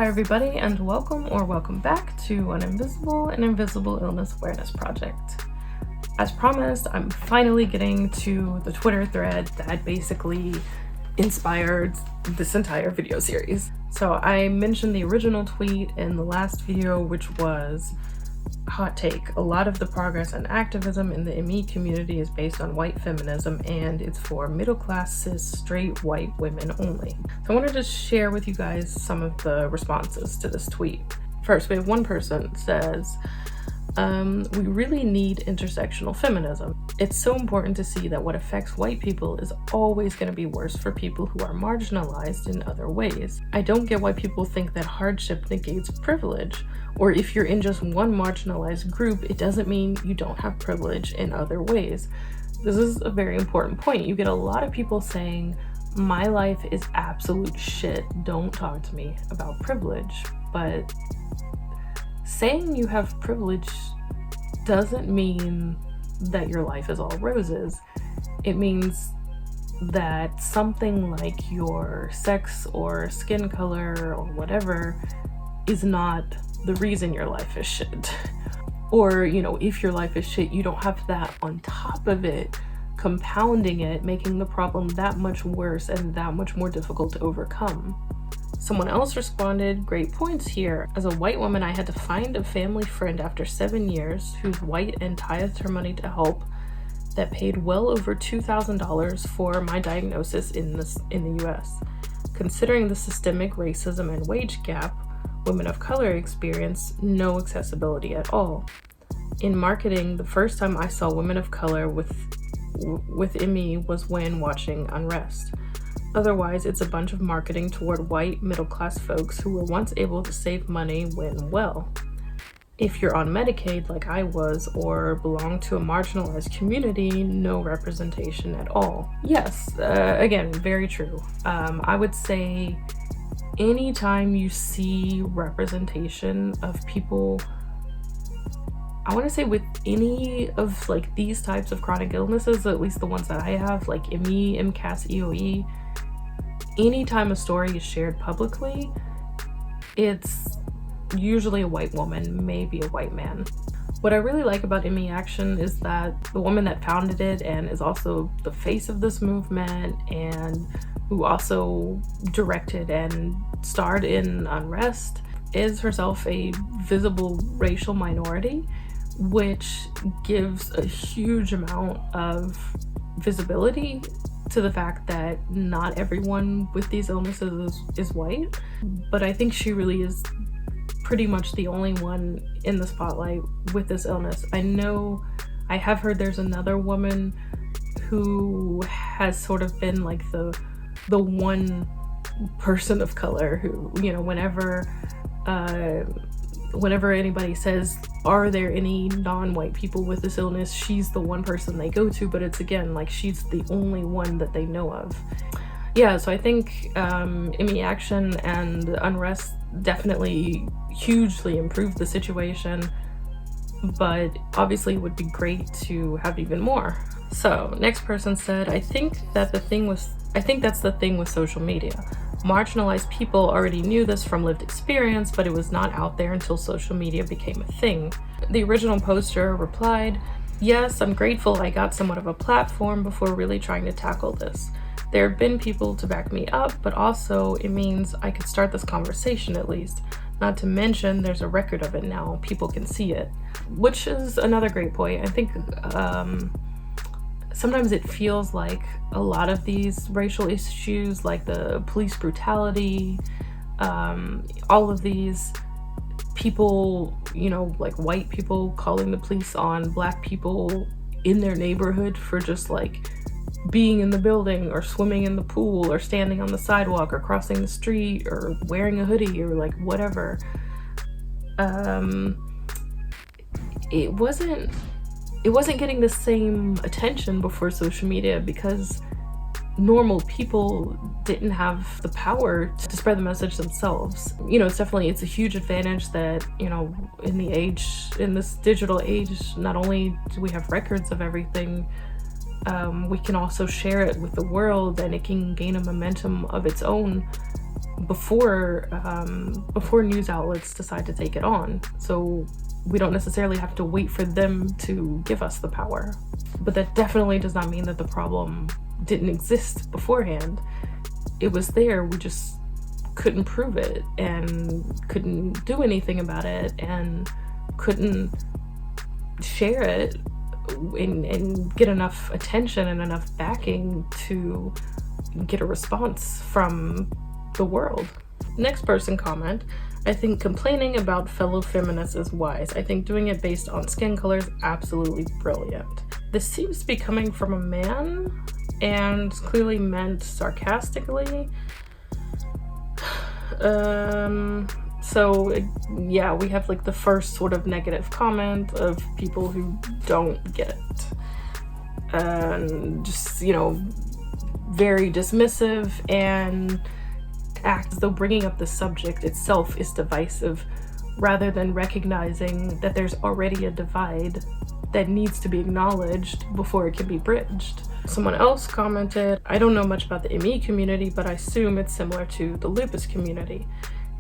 Hi everybody, and welcome back to an invisible illness awareness project. As promised, I'm finally getting to the Twitter thread that basically inspired this entire video series. So I mentioned the original tweet in the last video, which was hot take. A lot of the progress and activism in the ME community is based on white feminism, and it's for middle-class, cis, straight, white women only. So I wanted to share with you guys some of the responses to this tweet. First, we have one person says, we really need intersectional feminism. It's so important to see that what affects white people is always going to be worse for people who are marginalized in other ways. I don't get why people think that hardship negates privilege, or if you're in just one marginalized group, it doesn't mean you don't have privilege in other ways. This is a very important point. You get a lot of people saying, my life is absolute shit, don't talk to me about privilege. But saying you have privilege doesn't mean that your life is all roses. It means that something like your sex or skin color or whatever is not the reason your life is shit. Or, if your life is shit, you don't have that on top of it, compounding it, making the problem that much worse and that much more difficult to overcome. Someone else responded, great points here. As a white woman, I had to find a family friend after 7 years who's white and tithed her money to help that paid well over $2,000 for my diagnosis in the US. Considering the systemic racism and wage gap, women of color experience no accessibility at all. In marketing, the first time I saw women of color with ME was when watching Unrest. Otherwise, it's a bunch of marketing toward white middle-class folks who were once able to save money when well. If you're on Medicaid like I was or belong to a marginalized community, no representation at all. Yes, again, very true. I would say anytime you see representation of people, I want to say with any of these types of chronic illnesses, at least the ones that I have, like ME, MCAS, EOE, anytime a story is shared publicly, it's usually a white woman, maybe a white man. What I really like about ME Action is that the woman that founded it and is also the face of this movement, and who also directed and starred in Unrest, is herself a visible racial minority, which gives a huge amount of visibility to the fact that not everyone with these illnesses is white. But I think she really is pretty much the only one in the spotlight with this illness. I have heard there's another woman who has sort of been like the one person of color who, whenever anybody says, are there any non-white people with this illness, she's the one person they go to, but it's again, she's the only one that they know of. Yeah, so I think ME Action and Unrest definitely hugely improved the situation, but obviously it would be great to have even more. So next person said, I think that's the thing with social media. Marginalized people already knew this from lived experience, but it was not out there until social media became a thing. The original poster replied, yes, I'm grateful I got somewhat of a platform before really trying to tackle this. There have been people to back me up, but also it means I could start this conversation at least. Not to mention there's a record of it now, people can see it. Which is another great point. I think sometimes it feels like a lot of these racial issues, like the police brutality, all of these people, like white people calling the police on black people in their neighborhood for just being in the building or swimming in the pool or standing on the sidewalk or crossing the street or wearing a hoodie or whatever. It wasn't getting the same attention before social media because normal people didn't have the power to spread the message themselves. It's a huge advantage that, in this digital age, not only do we have records of everything, we can also share it with the world, and it can gain a momentum of its own before news outlets decide to take it on. So we don't necessarily have to wait for them to give us the power. But that definitely does not mean that the problem didn't exist beforehand. It was there, we just couldn't prove it and couldn't do anything about it and couldn't share it and get enough attention and enough backing to get a response from the world. Next person comment: I think complaining about fellow feminists is wise. I think doing it based on skin color is absolutely brilliant. This seems to be coming from a man and clearly meant sarcastically. So yeah, we have like the first sort of negative comment of people who don't get it. Just, very dismissive and act as though bringing up the subject itself is divisive, rather than recognizing that there's already a divide that needs to be acknowledged before it can be bridged. Someone else commented, I don't know much about the ME community, but I assume it's similar to the lupus community.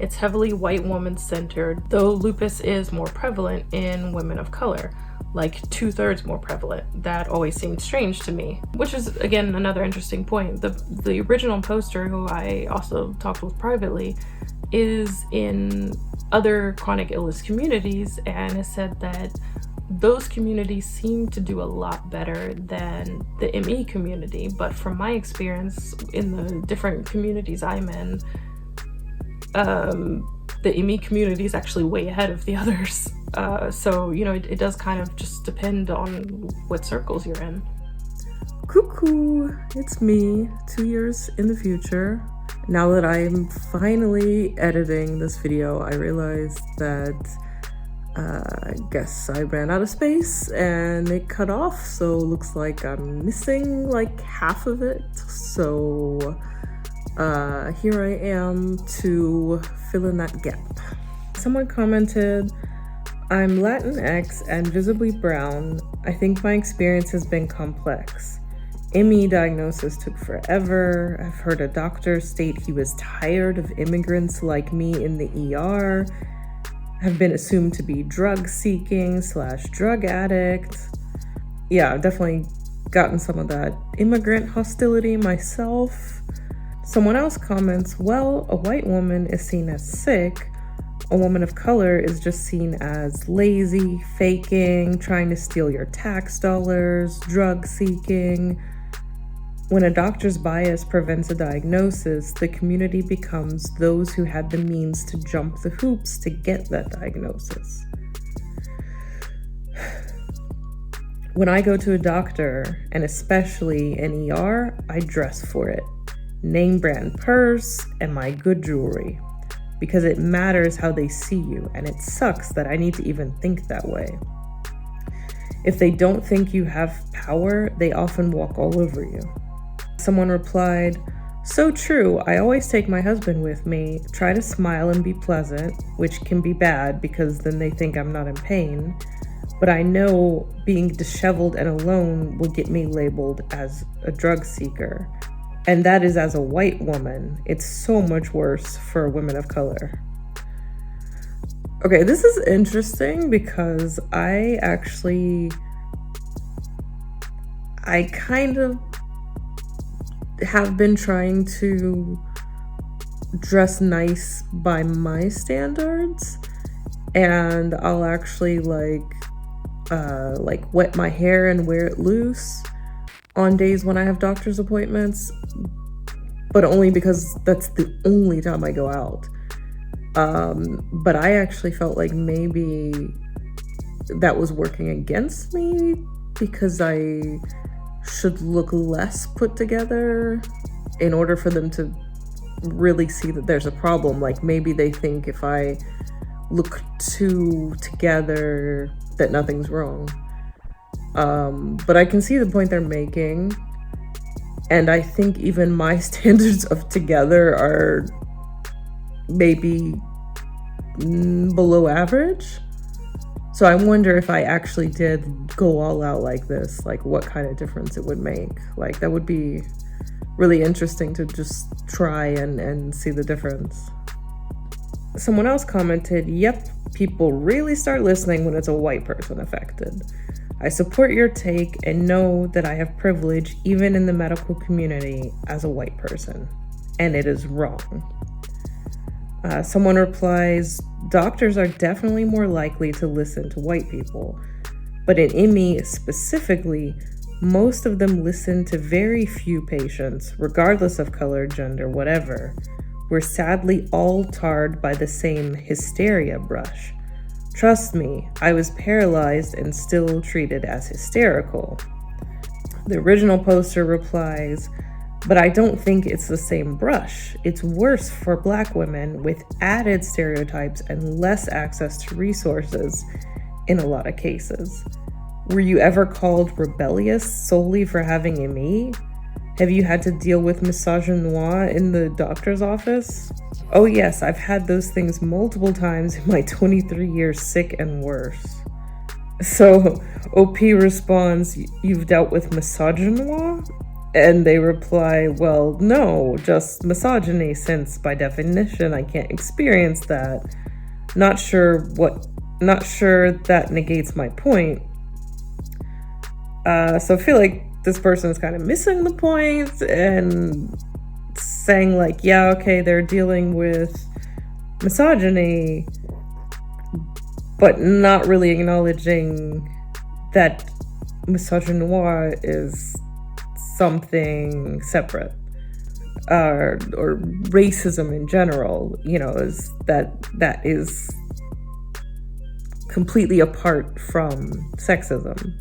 It's heavily white woman centered, though lupus is more prevalent in women of color, like 2/3 more prevalent. That always seemed strange to me, which is again another interesting point. The original poster, who I also talked with privately, is in other chronic illness communities and has said that those communities seem to do a lot better than the ME community. But from my experience in the different communities I'm in, the ME community is actually way ahead of the others. So, it does kind of just depend on what circles you're in. Cuckoo, it's me, 2 years in the future. Now that I'm finally editing this video, I realized that I guess I ran out of space and it cut off, so looks like I'm missing like half of it. So here I am to fill in that gap. Someone commented, I'm Latinx and visibly brown. I think my experience has been complex. ME diagnosis took forever. I've heard a doctor state he was tired of immigrants like me in the ER. Have been assumed to be drug seeking / drug addict. Yeah, I've definitely gotten some of that immigrant hostility myself. Someone else comments, well, a white woman is seen as sick. A woman of color is just seen as lazy, faking, trying to steal your tax dollars, drug seeking. When a doctor's bias prevents a diagnosis, the community becomes those who had the means to jump the hoops to get that diagnosis. When I go to a doctor, and especially an ER, I dress for it. Name brand purse and my good jewelry. Because it matters how they see you, and it sucks that I need to even think that way. If they don't think you have power, they often walk all over you. Someone replied, so true, I always take my husband with me, try to smile and be pleasant, which can be bad because then they think I'm not in pain, but I know being disheveled and alone will get me labeled as a drug seeker. And that is as a white woman. It's so much worse for women of color. Okay, this is interesting because I kind of have been trying to dress nice by my standards, and I'll actually like wet my hair and wear it loose on days when I have doctor's appointments, but only because that's the only time I go out. But I actually felt like maybe that was working against me because I should look less put together in order for them to really see that there's a problem. Like maybe they think if I look too together that nothing's wrong. But I can see the point they're making, and I think even my standards of together are maybe below average. So I wonder if I actually did go all out like this, like what kind of difference it would make. Like that would be really interesting to just try and see the difference. Someone else commented, "Yep, people really start listening when it's a white person affected. I support your take and know that I have privilege even in the medical community as a white person, and it is wrong." Someone replies, "Doctors are definitely more likely to listen to white people, but in ME specifically, most of them listen to very few patients, regardless of color, gender, whatever. We're sadly all tarred by the same hysteria brush. Trust me, I was paralyzed and still treated as hysterical." The original poster replies, "But I don't think it's the same brush. It's worse for Black women with added stereotypes and less access to resources in a lot of cases. Were you ever called rebellious solely for having ME? Have you had to deal with misogynoir in the doctor's office? Oh yes, I've had those things multiple times in my 23 years sick and worse." So OP responds, "You've dealt with misogynoir?" And they reply, "Well, no, just misogyny, since by definition I can't experience that. Not sure that negates my point." So I feel like this person is kind of missing the point and saying like, yeah, okay, they're dealing with misogyny, but not really acknowledging that misogynoir is something separate, or racism in general, is that is completely apart from sexism.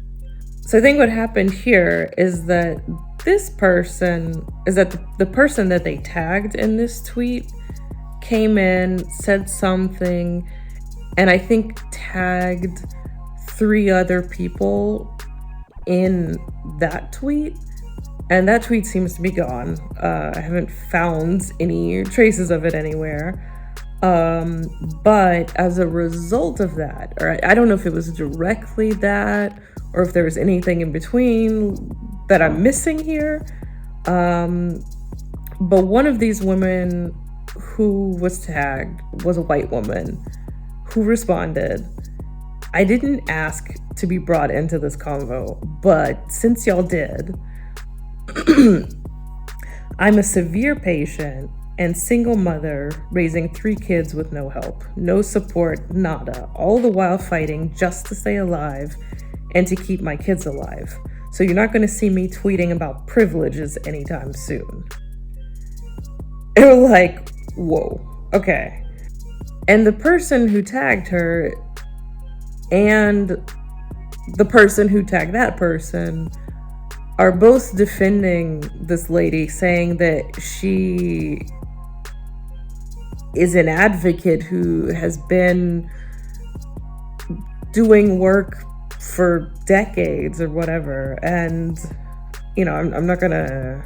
So I think what happened here is that the person that they tagged in this tweet came in, said something, and I think tagged 3 other people in that tweet. And that tweet seems to be gone. I haven't found any traces of it anywhere. But as a result of that, or I don't know if it was directly that, or if there was anything in between that I'm missing here. But one of these women who was tagged was a white woman who responded, "I didn't ask to be brought into this convo, but since y'all did, I'm a severe patient and single mother raising 3 kids with no help, no support, nada, all the while fighting just to stay alive and to keep my kids alive. So you're not going to see me tweeting about privileges anytime soon." And we're like, whoa, okay. And the person who tagged her and the person who tagged that person are both defending this lady, saying that she is an advocate who has been doing work for decades or whatever. And I'm not gonna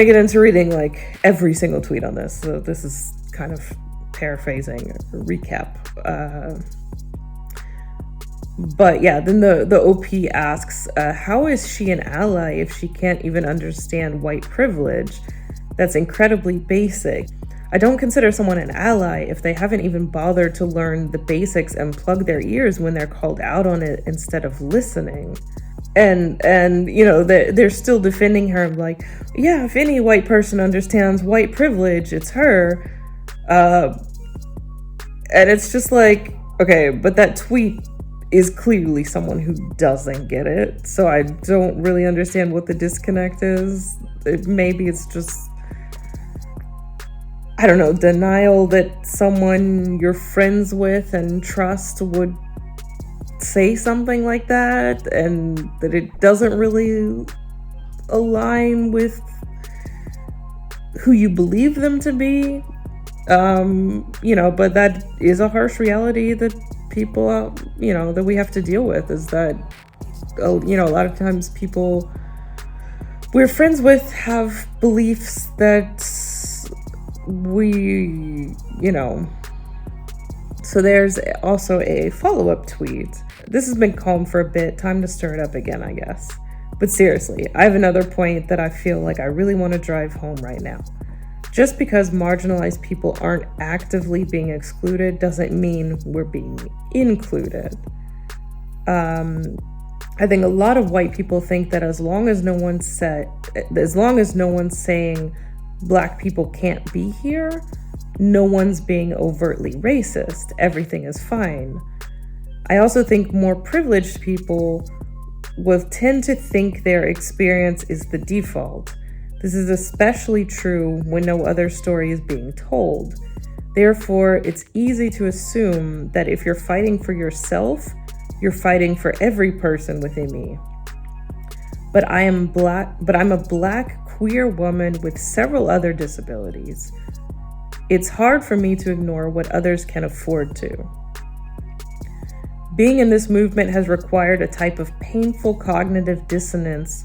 get into reading like every single tweet on this, so this is kind of paraphrasing, a recap. But yeah, then the OP asks, how is she an ally if she can't even understand white privilege? That's incredibly basic. I don't consider someone an ally if they haven't even bothered to learn the basics and plug their ears when they're called out on it instead of listening. And they're still defending her, like, yeah, if any white person understands white privilege, it's her. And it's just like, okay, but that tweet is clearly someone who doesn't get it. So I don't really understand what the disconnect is. Maybe it's just, I don't know, denial that someone you're friends with and trust would say something like that, and that it doesn't really align with who you believe them to be. But that is a harsh reality that people, that we have to deal with, is that, a lot of times people we're friends with have beliefs that we, So there's also a follow-up tweet. This has been calm for a bit, time to stir it up again, I guess. But seriously, I have another point that I feel like I really want to drive home right now. Just because marginalized people aren't actively being excluded doesn't mean we're being included. I think a lot of white people think that as long as no one's saying Black people can't be here, no one's being overtly racist. Everything is fine. I also think more privileged people will tend to think their experience is the default. This is especially true when no other story is being told. Therefore, it's easy to assume that if you're fighting for yourself, you're fighting for every person within me. But I'm a Black queer woman with several other disabilities. It's hard for me to ignore what others can afford to. Being in this movement has required a type of painful cognitive dissonance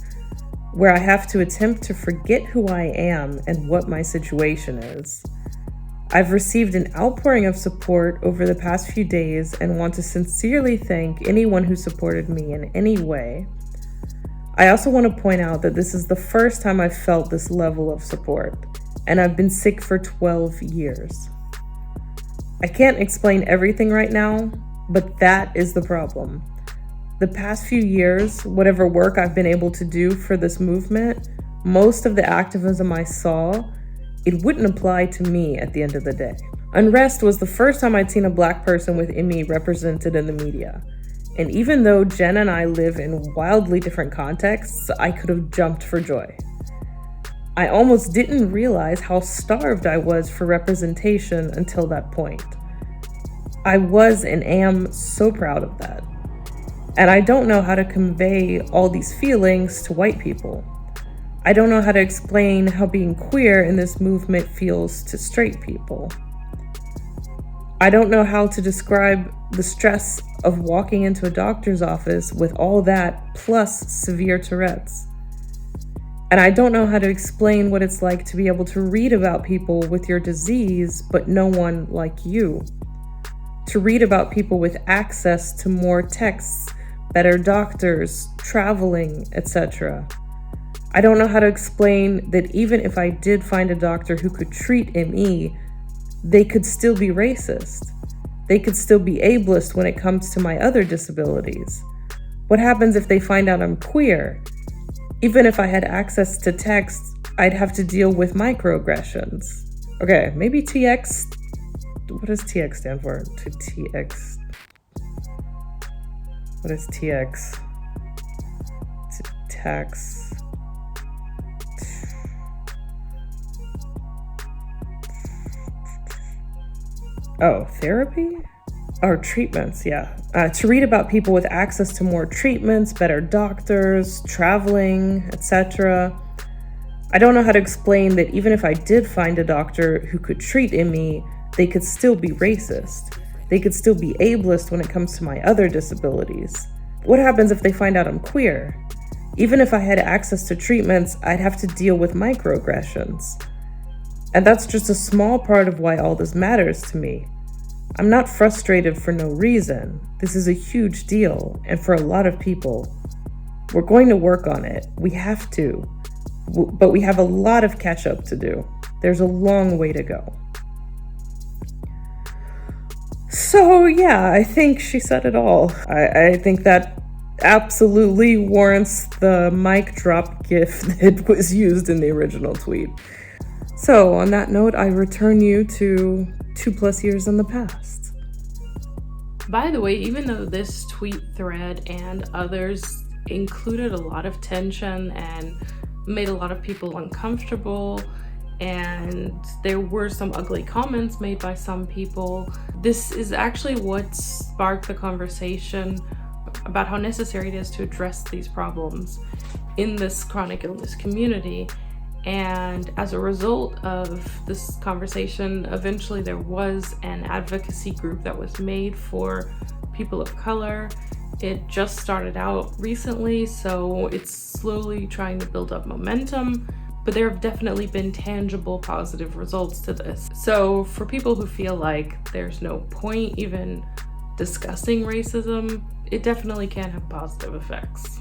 where I have to attempt to forget who I am and what my situation is. I've received an outpouring of support over the past few days and want to sincerely thank anyone who supported me in any way. I also want to point out that this is the first time I've felt this level of support, and I've been sick for 12 years. I can't explain everything right now, but that is the problem. The past few years, whatever work I've been able to do for this movement, most of the activism I saw, it wouldn't apply to me at the end of the day. Unrest was the first time I'd seen a Black person with ME represented in the media. And even though Jen and I live in wildly different contexts, I could have jumped for joy. I almost didn't realize how starved I was for representation until that point. I was and am so proud of that. And I don't know how to convey all these feelings to white people. I don't know how to explain how being queer in this movement feels to straight people. I don't know how to describe the stress of walking into a doctor's office with all that plus severe Tourette's. And I don't know how to explain what it's like to be able to read about people with your disease, but no one like you. To read about people with access to more texts, better doctors, traveling, etc. I don't know how to explain that even if I did find a doctor who could treat ME, they could still be racist. They could still be ableist when it comes to my other disabilities. What happens if they find out I'm queer? Even if I had access to text, I'd have to deal with microaggressions. Okay, maybe TX. What does TX stand for? To TX. What is TX? To tax. Oh, therapy? Or treatments, yeah. To read about people with access to more treatments, better doctors, traveling, etc. I don't know how to explain that even if I did find a doctor who could treat ME, they could still be racist. They could still be ableist when it comes to my other disabilities. What happens if they find out I'm queer? Even if I had access to treatments, I'd have to deal with microaggressions. And that's just a small part of why all this matters to me. I'm not frustrated for no reason. This is a huge deal, and for a lot of people, we're going to work on it. We have to. But we have a lot of catch up to do. There's a long way to go. So yeah, I think she said it all. I think that absolutely warrants the mic drop gif that was used in the original tweet. So on that note, I return you to 2+ years in the past. By the way, even though this tweet thread and others included a lot of tension and made a lot of people uncomfortable, and there were some ugly comments made by some people, this is actually what sparked the conversation about how necessary it is to address these problems in this chronic illness community. And as a result of this conversation, eventually there was an advocacy group that was made for people of color. It just started out recently, so it's slowly trying to build up momentum, but there have definitely been tangible positive results to this. So for people who feel like there's no point even discussing racism, it definitely can have positive effects.